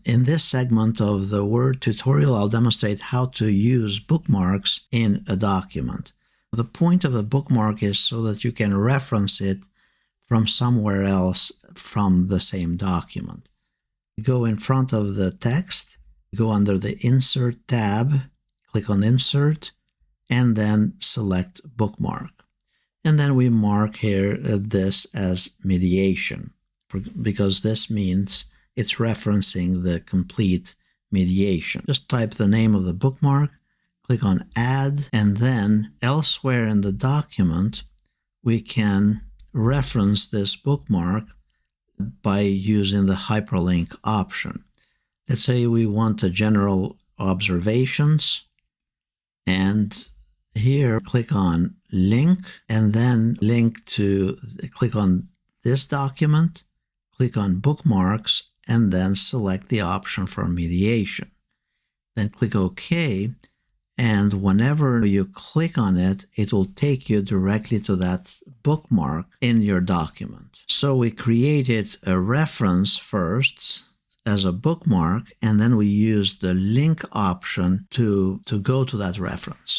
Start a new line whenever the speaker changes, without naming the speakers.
In this segment of the Word tutorial, I'll demonstrate how to use bookmarks in a document. The point of a bookmark is so that you can reference it from somewhere else from the same document. Go in front of the text, go under the Insert tab, click on Insert, and then select Bookmark. And then we mark here this as mediation, because this means it's referencing the complete mediation. Just type the name of the bookmark, click on Add, and then elsewhere in the document, we can reference this bookmark by using the hyperlink option. Let's say we want the general observations, and here click on Link, and then click on this document, click on Bookmarks, and then select the option for mediation. Then click OK, and whenever you click on it, it will take you directly to that bookmark in your document. So we created a reference first as a bookmark, and then we used the link option to go to that reference.